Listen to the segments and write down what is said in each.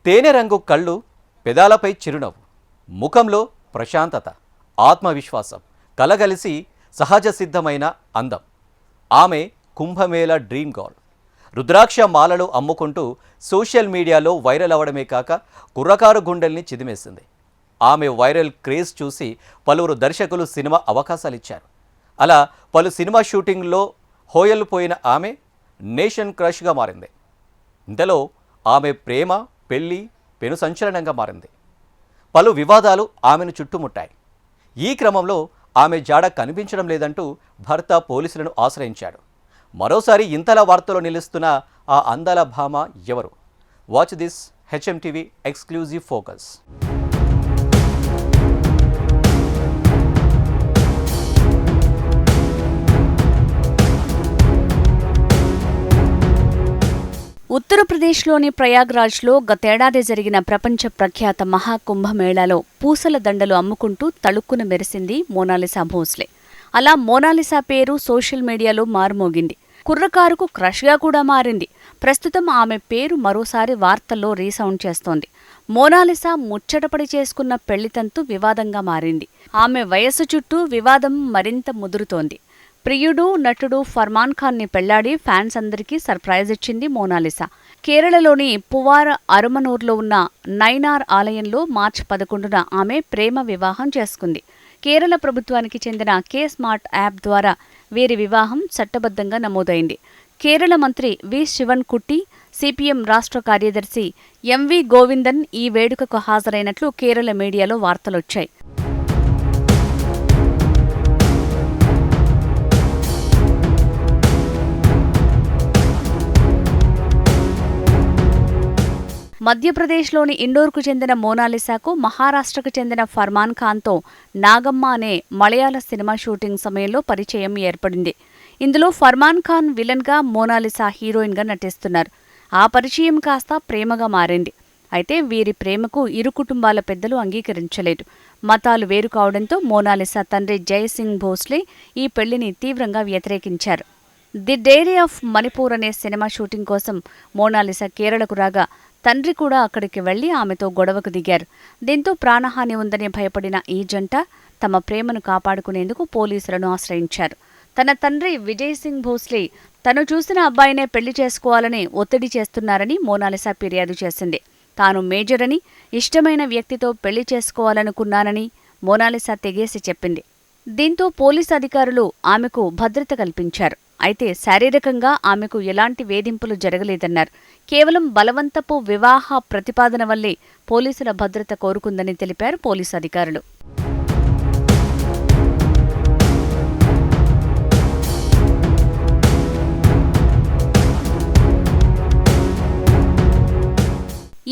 తేనె రంగు కళ్ళు, పెదాలపై చిరునవ్వు, ముఖంలో ప్రశాంతత, ఆత్మవిశ్వాసం కలగలిసి సహజ సిద్ధమైన అందం. ఆమె కుంభమేళ డ్రీమ్ గర్ల్. రుద్రాక్ష మాలలు అమ్ముకుంటూ సోషల్ మీడియాలో వైరల్ అవడమే కాక కుర్రకారు గుండెల్ని చిదిమేసింది. ఆమె వైరల్ క్రేజ్ చూసి పలువురు దర్శకులు సినిమా అవకాశాలిచ్చారు. అలా పలు సినిమా షూటింగ్లో హోయలు పోయిన ఆమె నేషన్ క్రష్గా మారింది. ఇంతలో ఆమె ప్రేమ, పెళ్లి పెను సంచలనంగా మారింది. పలు వివాదాలు ఆమెను చుట్టుముట్టాయి. ఈ క్రమంలో ఆమె జాడ కనిపించడం లేదంటూ భర్త పోలీసులను ఆశ్రయించాడు. మరోసారి ఇంతలా వార్తలో నిలుస్తున్న ఆ అందాల భామ ఎవరు? Watch this HMTV exclusive focus. ఉత్తరప్రదేశ్లోని ప్రయాగ్రాజ్లో గతేడాది జరిగిన ప్రపంచ ప్రఖ్యాత మహాకుంభమేళాలో పూసల దండలు అమ్ముకుంటూ తళుక్కున మెరిసింది మోనాలిసా భోస్లే. అలా మోనాలిసా పేరు సోషల్ మీడియాలో మారుమోగింది. కుర్రకారుకు క్రష్గా కూడా మారింది. ప్రస్తుతం ఆమె పేరు మరోసారి వార్తల్లో రీసౌండ్ చేస్తోంది. మోనాలిసా ముచ్చటపడి చేసుకున్న పెళ్లితంతు వివాదంగా మారింది. ఆమె వయస్సు చుట్టూ వివాదం మరింత ముదురుతోంది. ప్రియుడు, నటుడు ఫర్మాన్ ఖాన్ని పెళ్లాడి ఫ్యాన్స్ అందరికీ సర్ప్రైజ్ ఇచ్చింది మోనాలిసా. కేరళలోని పువార అరుమనూర్లో ఉన్న నైనార్ ఆలయంలో మార్చి 11న ఆమె ప్రేమ వివాహం చేసుకుంది. కేరళ ప్రభుత్వానికి చెందిన కే స్మార్ట్ యాప్ ద్వారా వీరి వివాహం చట్టబద్ధంగా నమోదైంది. కేరళ మంత్రి వి శివన్ కుట్టి, సిపిఎం రాష్ట్ర కార్యదర్శి ఎంవి గోవిందన్ ఈ వేడుకకు హాజరైనట్లు కేరళ మీడియాలో వార్తలొచ్చాయి. మధ్యప్రదేశ్లోని ఇండోర్కు చెందిన మోనాలిసాకు మహారాష్ట్రకు చెందిన ఫర్మాన్ ఖాన్తో నాగమ్మ అనే మలయాళ సినిమా షూటింగ్ సమయంలో పరిచయం ఏర్పడింది. ఇందులో ఫర్మాన్ ఖాన్ విలన్గా, మోనాలిసా హీరోయిన్గా నటిస్తున్నారు. ఆ పరిచయం కాస్త ప్రేమగా మారింది. అయితే వీరి ప్రేమకు ఇరు కుటుంబాల పెద్దలు అంగీకరించలేదు. మతాలు వేరు కావడంతో మోనాలిసా తండ్రి జయసింగ్ భోస్లే ఈ పెళ్లిని తీవ్రంగా వ్యతిరేకించారు. ది డైరీ ఆఫ్ మణిపూర్ అనే సినిమా షూటింగ్ కోసం మోనాలిసా కేరళకు రాగా తండ్రి కూడా అక్కడికి వెళ్లి ఆమెతో గొడవకు దిగారు. దీంతో ప్రాణహాని ఉందని భయపడిన ఈ జంట తమ ప్రేమను కాపాడుకునేందుకు పోలీసులను ఆశ్రయించారు. తన తండ్రి విజయ్ సింగ్ భోస్లే తను చూసిన అబ్బాయినే పెళ్లి చేసుకోవాలని ఒత్తిడి చేస్తున్నారని మోనాలిసా ఫిర్యాదు చేసింది. తాను మేజర్ అని, ఇష్టమైన వ్యక్తితో పెళ్లి చేసుకోవాలనుకున్నానని మోనాలిసా తెగేసి చెప్పింది. దీంతో పోలీసు అధికారులు ఆమెకు భద్రత కల్పించారు. అయితే శారీరకంగా ఆమెకు ఎలాంటి వేధింపులు జరగలేదన్నారు. కేవలం బలవంతపు వివాహ ప్రతిపాదన వల్లే పోలీసుల భద్రత కోరుకుందని తెలిపారు పోలీసు అధికారులు.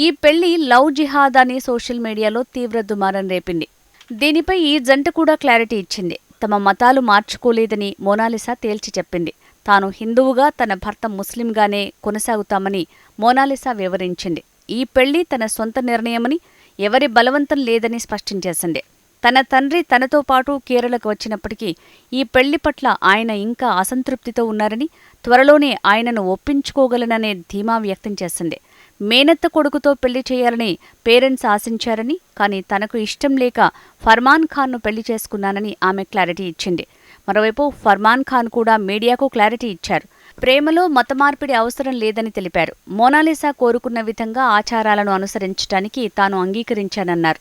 ఈ పెళ్లి లవ్ జిహాద్ అని సోషల్ మీడియాలో తీవ్ర దుమారం రేపింది. దీనిపై ఈ జంట కూడా క్లారిటీ ఇచ్చింది. తమ మతాలు మార్చుకోలేదని మోనాలిసా తేల్చి చెప్పింది. తాను హిందువుగా, తన భర్త ముస్లింగానే కొనసాగుతామని మోనాలిసా వివరించింది. ఈ పెళ్లి తన సొంత నిర్ణయమని, ఎవరి బలవంతం లేదని స్పష్టం చేసింది. తన తండ్రి తనతో పాటు కేరళకు వచ్చినప్పటికీ ఈ పెళ్లి పట్ల ఆయన ఇంకా అసంతృప్తితో ఉన్నారని, త్వరలోనే ఆయనను ఒప్పించుకోగలననే ధీమా వ్యక్తం చేసింది. మేనత్త కొడుకుతో పెళ్లి చేయాలని పేరెంట్స్ ఆశించారని, కానీ తనకు ఇష్టం లేక ఫర్మాన్ ఖాన్ను పెళ్లి చేసుకున్నానని ఆమె క్లారిటీ ఇచ్చింది. మరోవైపు ఫర్మాన్ ఖాన్ కూడా మీడియాకు క్లారిటీ ఇచ్చారు. ప్రేమలో మత మార్పిడి అవసరం లేదని తెలిపారు. మోనాలిసా కోరుకున్న విధంగా ఆచారాలను అనుసరించడానికి తాను అంగీకరించానన్నారు.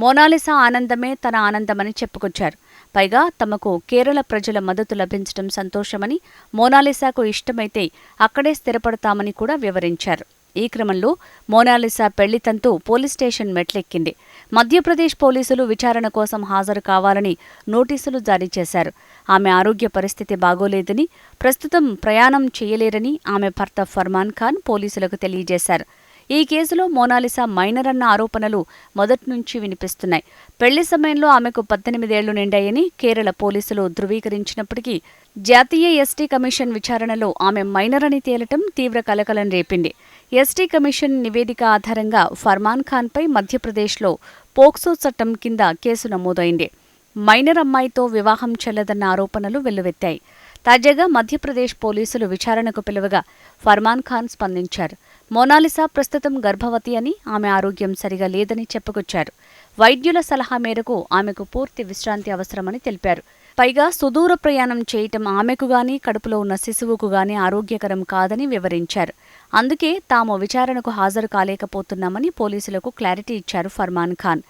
మోనాలిసా ఆనందమే తన ఆనందమని చెప్పుకొచ్చారు. పైగా తమకు కేరళ ప్రజల మద్దతు లభించడం సంతోషమని, మోనాలిసాకు ఇష్టమైతే అక్కడే స్థిరపడతామని కూడా వివరించారు. ఈ క్రమంలో మోనాలిసా పెళ్లితంతు పోలీస్ స్టేషన్ మెట్లెక్కింది. మధ్యప్రదేశ్ పోలీసులు విచారణ కోసం హాజరు కావాలని నోటీసులు జారీ చేశారు. ఆమె ఆరోగ్య పరిస్థితి బాగోలేదని, ప్రస్తుతం ప్రయాణం చేయలేరని ఆమె భర్త ఫర్మాన్ ఖాన్ పోలీసులకు తెలియజేశారు. ఈ కేసులో మోనాలిసా మైనర్ అన్న ఆరోపణలు మొదటి నుంచి వినిపిస్తున్నాయి. పెళ్లి సమయంలో ఆమెకు 18 ఏళ్లు నిండాయని కేరళ పోలీసులు ధృవీకరించినప్పటికీ జాతీయ ఎస్టీ కమిషన్ విచారణలో ఆమె మైనర్ అని తేలటం తీవ్ర కలకలం రేపింది. ఎస్టీ కమిషన్ నివేదిక ఆధారంగా ఫర్మాన్ ఖాన్పై మధ్యప్రదేశ్లో పోక్సో చట్టం కింద కేసు నమోదైంది. మైనర్ అమ్మాయితో వివాహం చెల్లదన్న ఆరోపణలు వెల్లువెత్తాయి. తాజాగా మధ్యప్రదేశ్ పోలీసులు విచారణకు పిలువగా ఫర్మాన్ ఖాన్ స్పందించారు. మోనాలిసా ప్రస్తుతం గర్భవతి అని, ఆమె ఆరోగ్యం సరిగా లేదని చెప్పుకొచ్చారు. వైద్యుల సలహా మేరకు ఆమెకు పూర్తి విశ్రాంతి అవసరమని తెలిపారు. పైగా సుదూర ప్రయాణం చేయటం ఆమెకు గానీ, కడుపులో ఉన్న శిశువుకు గానీ ఆరోగ్యకరం కాదని వివరించారు. అందుకే తాము విచారణకు హాజరు కాలేకపోతున్నామని పోలీసులకు క్లారిటీ ఇచ్చారు ఫర్మాన్ ఖాన్.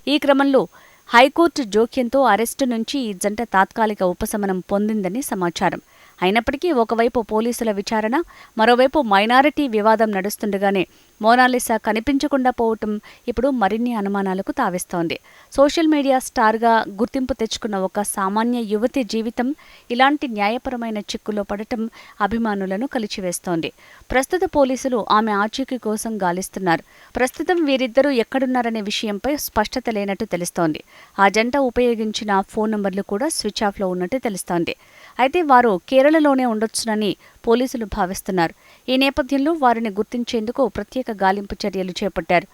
ఈ క్రమంలో హైకోర్టు జోక్యంతో అరెస్టు నుంచి ఈ జంట తాత్కాలిక ఉపశమనం పొందిందని సమాచారం. అయినప్పటికీ ఒకవైపు పోలీసుల విచారణ, మరోవైపు మైనారిటీ వివాదం నడుస్తుండగానే మోనాలిసా కనిపించకుండా పోవటం ఇప్పుడు మరిన్ని అనుమానాలకు తావిస్తోంది. సోషల్ మీడియా స్టార్గా గుర్తింపు తెచ్చుకున్న ఒక సామాన్య యువతి జీవితం ఇలాంటి న్యాయపరమైన చిక్కులో పడటం అభిమానులను కలిచివేస్తోంది. ప్రస్తుత పోలీసులు ఆమె ఆచూకీ కోసం గాలిస్తున్నారు. ప్రస్తుతం వీరిద్దరూ ఎక్కడున్నారనే విషయంపై స్పష్టత లేనట్టు తెలుస్తోంది. ఆ జంట ఉపయోగించిన ఫోన్ నంబర్లు కూడా స్విచ్ ఆఫ్లో ఉన్నట్టు తెలుస్తోంది. అయితే వారు కేరళలోనే ఉండొచ్చునని పోలీసులు భావిస్తున్నారు. ఈ నేపథ్యంలో వారిని గుర్తించేందుకు ప్రత్యేక గాలింపు చర్యలు చేపట్టారు.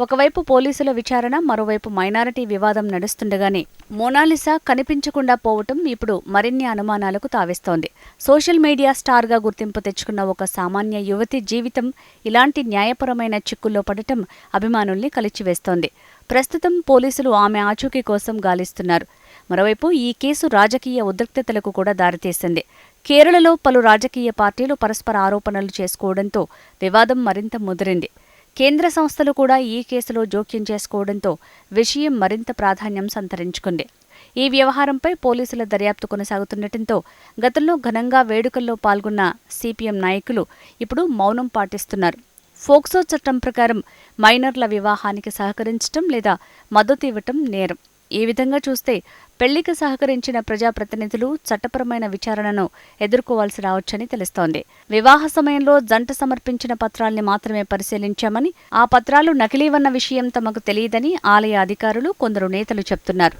ఒకవైపు పోలీసుల విచారణ, మరోవైపు మైనారిటీ వివాదం నడుస్తుండగానే మోనాలిసా కనిపించకుండా పోవటం ఇప్పుడు మరిన్ని అనుమానాలకు తావిస్తోంది. సోషల్ మీడియా స్టార్గా గుర్తింపు తెచ్చుకున్న ఒక సామాన్య యువతి జీవితం ఇలాంటి న్యాయపరమైన చిక్కుల్లో పడటం అభిమానుల్ని కలిచివేస్తోంది. ప్రస్తుతం పోలీసులు ఆమె ఆచూకీ కోసం గాలిస్తున్నారు. మరోవైపు ఈ కేసు రాజకీయ ఉద్రిక్తతలకు కూడా దారితీసింది. కేరళలో పలు రాజకీయ పార్టీలు పరస్పర ఆరోపణలు చేసుకోవడంతో వివాదం మరింత ముదిరింది. కేంద్ర సంస్థలు కూడా ఈ కేసులో జోక్యం చేసుకోవడంతో విషయం మరింత ప్రాధాన్యం సంతరించుకుంది. ఈ వ్యవహారంపై పోలీసుల దర్యాప్తు కొనసాగుతుండటంతో గతంలో ఘనంగా వేడుకల్లో పాల్గొన్న సిపిఎం నాయకులు ఇప్పుడు మౌనం పాటిస్తున్నారు. ఫోక్సో చట్టం ప్రకారం మైనర్ల వివాహానికి సహకరించటం లేదా మద్దతు ఇవ్వటం నేరం. ఈ విధంగా చూస్తే పెళ్లికి సహకరించిన ప్రజాప్రతినిధులు చట్టపరమైన విచారణను ఎదుర్కోవాల్సి రావచ్చని తెలుస్తోంది. వివాహ సమయంలో జంట సమర్పించిన పత్రాల్ని మాత్రమే పరిశీలించామని, ఆ పత్రాలు నకిలీవన్న విషయం తమకు తెలియదని ఆలయ అధికారులు, కొందరు నేతలు చెప్తున్నారు.